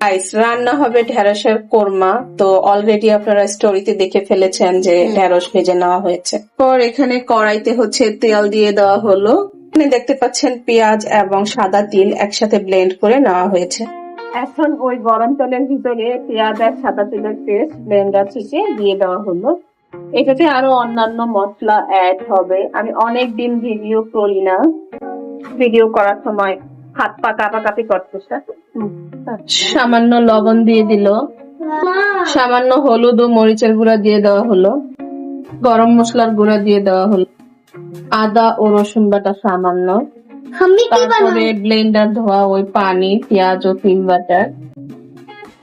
Guys, রান্না হবে ঢেঁড়সের কোরমা। তো অলরেডি আপনারা স্টোরিতে দেখে ফেলেছেন যে ঢেঁড়স ভেজে নেওয়া হয়েছে। পর এখানে কড়াইতে তেল দিয়ে দেওয়া হলো। এখানে দেখতে পাচ্ছেন পেঁয়াজ এবং সাদা তিল একসাথে ব্লেন্ড করে নেওয়া হয়েছে। এখন ওই গরম তেলের ভিতরে পেঁয়াজ আর সাদা তিলের পেস্ট ব্লেন্ডার থেকে দিয়ে দেওয়া হলো। এটাতে আরো অন্যান্য মশলা অ্যাড হবে। আমি অনেক দিন ভিডিও করি না, ভিডিও করার সময় হাত পা কাঁপাকাঁপি করতেছে। সামান্য লবণ দিয়ে দিল, সামান্য হলুদ ও মরিচের গুঁড়া দিয়ে দেওয়া হলো, গরম মশলার গুঁড়া দিয়ে দেওয়া হলো, আদা ও রসুন বাটা সামান্য, তারপরে ব্লেন্ডার ধোয়া ওই পানি, পেঁয়াজ ও তিল বাটা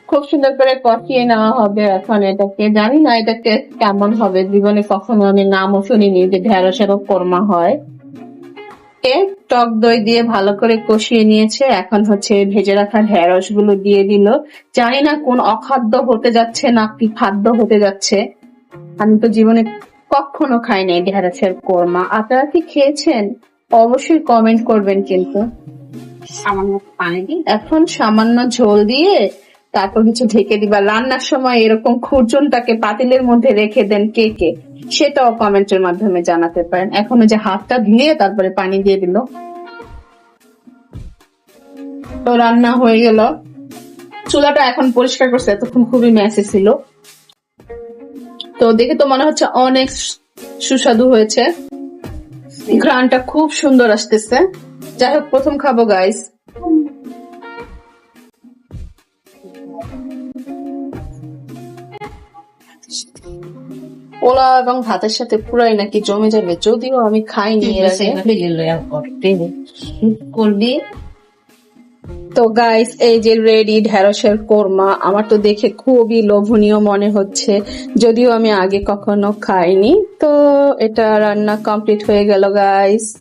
খুব সুন্দর করে কষিয়ে নেওয়া হবে। এখন এটাকে জানি না এটা টেস্ট কেমন হবে, জীবনে কখনো আমি নামও শুনিনি যে ঢেঁড়সেরও কোরমা হয়। টক দই দিয়ে ভালো করে কষিয়ে নিয়েছে। এখন ভেজে রাখা ঢেঁড়স গুলো দিয়ে দিল। জানি না কোন অখাদ্য হতে যাচ্ছে না কি খাদ্য হতে যাচ্ছে। আমি তো জীবনে কখনো খাইনি ঢেঁড়সের কোরমা। আপনারা কি খেয়েছেন? অবশ্যই কমেন্ট করবেন। কিন্তু সামান্য পানি দিয়ে, এখন সামান্য ঝোল দিয়ে তারপর ঢেকে দিবা। রান্নার সময় এরকম খুরচুনটাকে পাতিলের মধ্যে রেখে দেন কে কে, সেটাও কমেন্টের মাধ্যমে জানাতে পারেন। এখন যে হাতটা ধুয়ে তারপরে পানি দিয়ে দিল। তো রান্না হয়ে গেল। চুলাটা এখন পরিষ্কার করছে, এতক্ষণ খুবই মেসি ছিল। তো দেখে তো মনে হচ্ছে অনেক সুস্বাদু হয়েছে, ঘ্রাণটা খুব সুন্দর আসতেছে। যাই হোক, প্রথম খাবো গাইস। পোলা এবং ভাতের সাথে পুরাই নাকি জমে যাবে, যদিও আমি খাইনি এর আগে। করবি তো গাইস, এই যে রেডি ঢেঁড়সের কোরমা। আমার তো দেখে খুবই লোভনীয় মনে হচ্ছে, যদিও আমি আগে কখনো খাইনি। তো এটা রান্না কমপ্লিট হয়ে গেল গাইস।